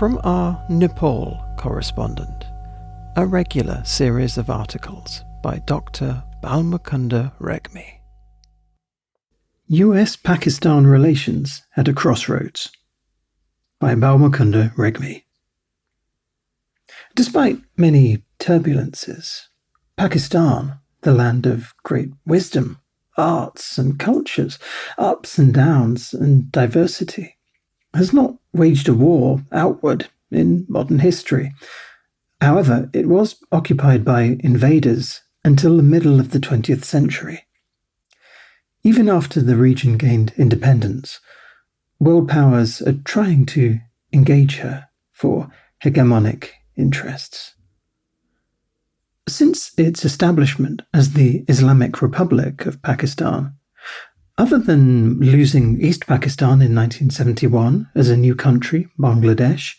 From our Nepal correspondent, a regular series of articles by Dr Balmukunda Regmi. US-Pakistan Relations at a Crossroads by Balmukunda Regmi. Despite many turbulences, Pakistan, the land of great wisdom, arts and cultures, ups and downs and diversity, has not waged a war outward in modern history. However, it was occupied by invaders until the middle of the 20th century. Even after the region gained independence, world powers are trying to engage her for hegemonic interests. Since its establishment as the Islamic Republic of Pakistan, other than losing East Pakistan in 1971 as a new country, Bangladesh,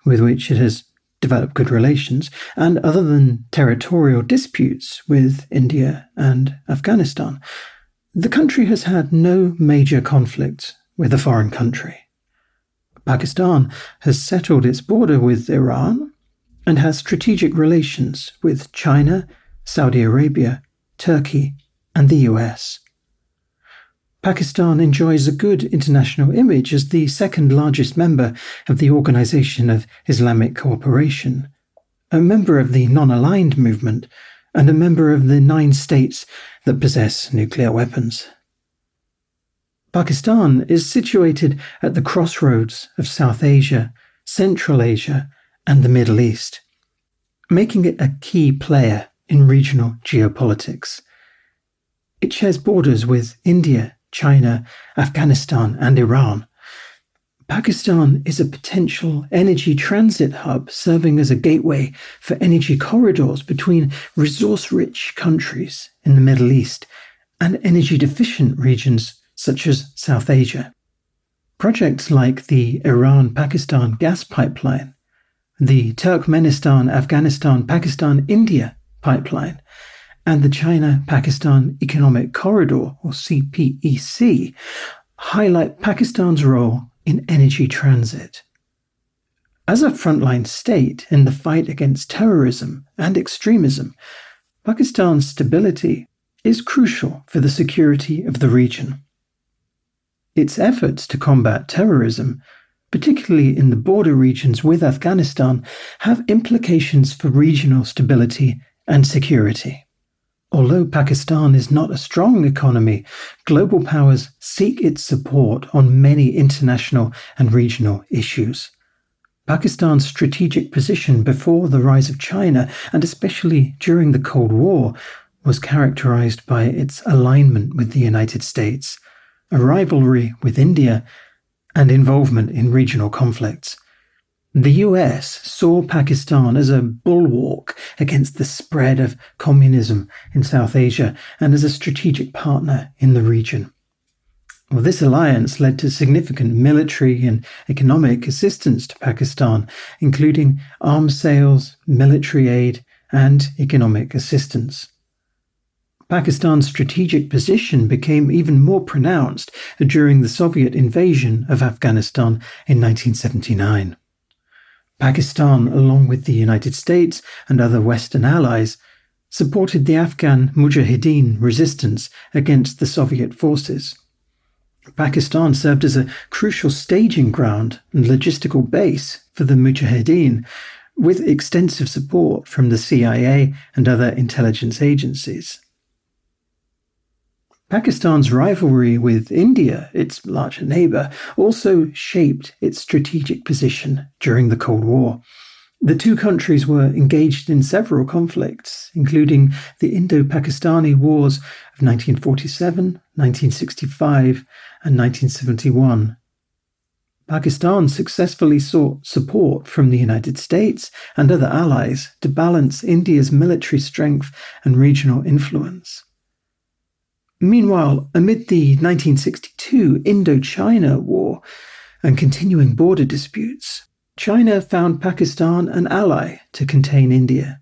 with which it has developed good relations, and other than territorial disputes with India and Afghanistan, the country has had no major conflicts with a foreign country. Pakistan has settled its border with Iran and has strategic relations with China, Saudi Arabia, Turkey, and the US. Pakistan enjoys a good international image as the second largest member of the Organization of Islamic Cooperation, a member of the non-aligned movement, and a member of the 9 states that possess nuclear weapons. Pakistan is situated at the crossroads of South Asia, Central Asia, and the Middle East, making it a key player in regional geopolitics. It shares borders with India, China, Afghanistan, and Iran. Pakistan is a potential energy transit hub serving as a gateway for energy corridors between resource-rich countries in the Middle East and energy-deficient regions such as South Asia. Projects like the Iran-Pakistan gas pipeline, the Turkmenistan-Afghanistan-Pakistan-India pipeline, and the China-Pakistan Economic Corridor, or CPEC, highlight Pakistan's role in energy transit. As a frontline state in the fight against terrorism and extremism, Pakistan's stability is crucial for the security of the region. Its efforts to combat terrorism, particularly in the border regions with Afghanistan, have implications for regional stability and security. Although Pakistan is not a strong economy, global powers seek its support on many international and regional issues. Pakistan's strategic position before the rise of China, and especially during the Cold War, was characterized by its alignment with the United States, a rivalry with India, and involvement in regional conflicts. The US saw Pakistan as a bulwark against the spread of communism in South Asia and as a strategic partner in the region. Well, this alliance led to significant military and economic assistance to Pakistan, including arms sales, military aid, and economic assistance. Pakistan's strategic position became even more pronounced during the Soviet invasion of Afghanistan in 1979. Pakistan, along with the United States and other Western allies, supported the Afghan Mujahideen resistance against the Soviet forces. Pakistan served as a crucial staging ground and logistical base for the Mujahideen, with extensive support from the CIA and other intelligence agencies. Pakistan's rivalry with India, its larger neighbour, also shaped its strategic position during the Cold War. The two countries were engaged in several conflicts, including the Indo-Pakistani Wars of 1947, 1965, and 1971. Pakistan successfully sought support from the United States and other allies to balance India's military strength and regional influence. Meanwhile, amid the 1962 Indochina War and continuing border disputes, China found Pakistan an ally to contain India.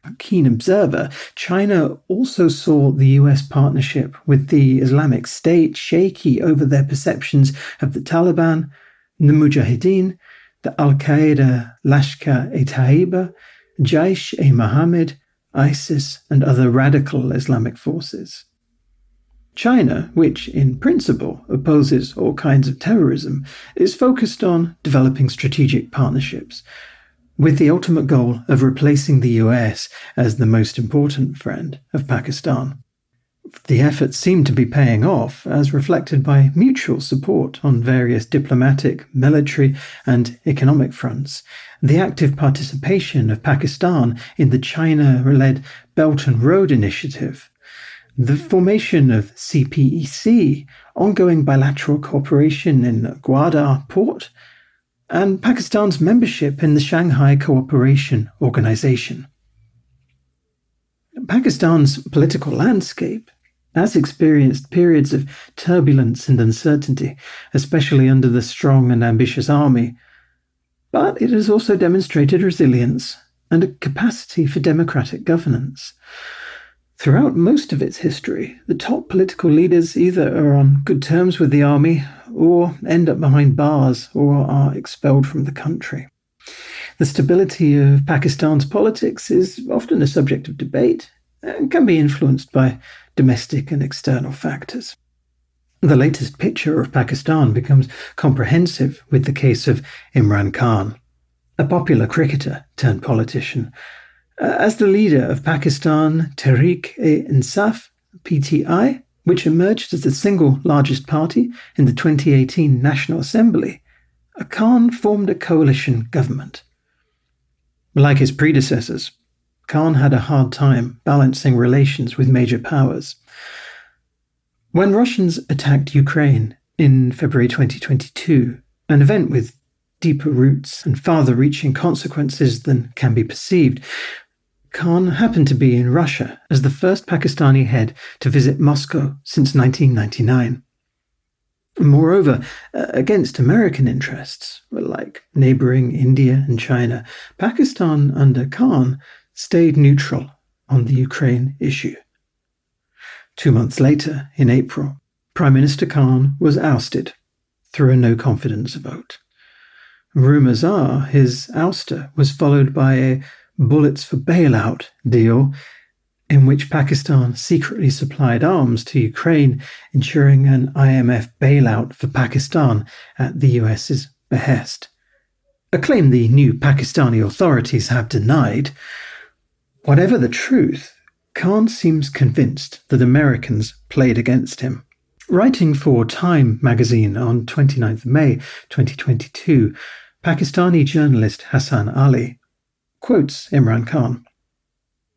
A keen observer, China also saw the US partnership with the Islamic State shaky over their perceptions of the Taliban, the Mujahideen, the Al-Qaeda, Lashkar-e-Taiba, Jaish-e-Mohammed, ISIS, and other radical Islamic forces. China, which in principle opposes all kinds of terrorism, is focused on developing strategic partnerships, with the ultimate goal of replacing the US as the most important friend of Pakistan. The efforts seem to be paying off, as reflected by mutual support on various diplomatic, military, and economic fronts. The active participation of Pakistan in the China-led Belt and Road Initiative, the formation of CPEC, ongoing bilateral cooperation in Gwadar port, and Pakistan's membership in the Shanghai Cooperation Organization. Pakistan's political landscape has experienced periods of turbulence and uncertainty, especially under the strong and ambitious army, but it has also demonstrated resilience and a capacity for democratic governance. Throughout most of its history, the top political leaders either are on good terms with the army or end up behind bars or are expelled from the country. The stability of Pakistan's politics is often a subject of debate and can be influenced by domestic and external factors. The latest picture of Pakistan becomes comprehensive with the case of Imran Khan, a popular cricketer turned politician. As the leader of Pakistan Tehreek-e-Insaf, PTI, which emerged as the single largest party in the 2018 National Assembly, Khan formed a coalition government. Like his predecessors, Khan had a hard time balancing relations with major powers. When Russians attacked Ukraine in February 2022, an event with deeper roots and farther-reaching consequences than can be perceived, Khan happened to be in Russia as the first Pakistani head to visit Moscow since 1999. Moreover, against American interests, like neighboring India and China, Pakistan under Khan stayed neutral on the Ukraine issue. 2 months later, in April, Prime Minister Khan was ousted through a no-confidence vote. Rumours are his ouster was followed by a bullets for bailout deal in which Pakistan secretly supplied arms to Ukraine, ensuring an IMF bailout for Pakistan at the US's behest. A claim the new Pakistani authorities have denied. Whatever the truth, Khan seems convinced that Americans played against him. Writing for Time magazine on 29th May 2022, Pakistani journalist Hassan Ali quotes Imran Khan.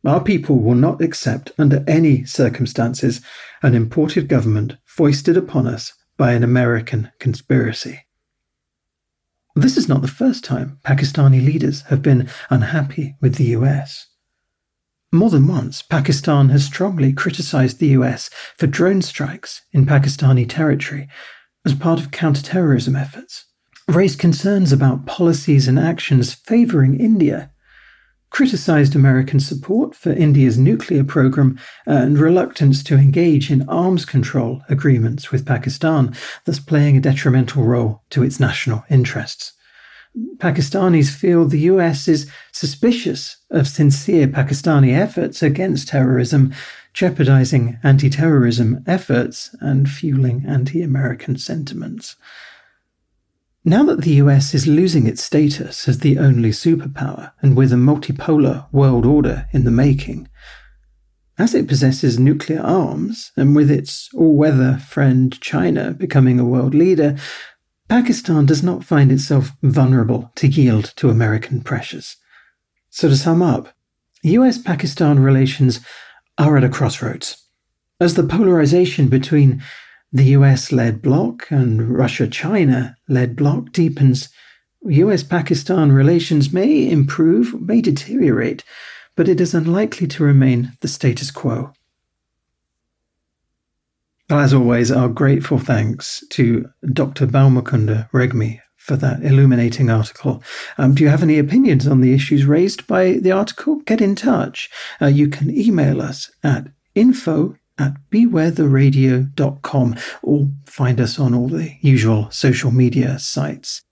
"Our people will not accept under any circumstances an imported government foisted upon us by an American conspiracy." This is not the first time Pakistani leaders have been unhappy with the US. More than once, Pakistan has strongly criticized the US for drone strikes in Pakistani territory as part of counter-terrorism efforts, raised concerns about policies and actions favoring India, criticized American support for India's nuclear program and reluctance to engage in arms control agreements with Pakistan, thus playing a detrimental role to its national interests. Pakistanis feel the US is suspicious of sincere Pakistani efforts against terrorism, jeopardizing anti-terrorism efforts and fueling anti-American sentiments. Now that the US is losing its status as the only superpower and with a multipolar world order in the making, as it possesses nuclear arms and with its all-weather friend China becoming a world leader, Pakistan does not find itself vulnerable to yield to American pressures. So to sum up, US-Pakistan relations are at a crossroads. As the polarization between the US-led bloc and Russia-China-led bloc deepens, US-Pakistan relations may improve, may deteriorate, but it is unlikely to remain the status quo. As always, our grateful thanks to Dr Balmukunda Regmi for that illuminating article. Do you have any opinions on the issues raised by the article? Get in touch. You can email us at info@bewaretheradio.com or find us on all the usual social media sites.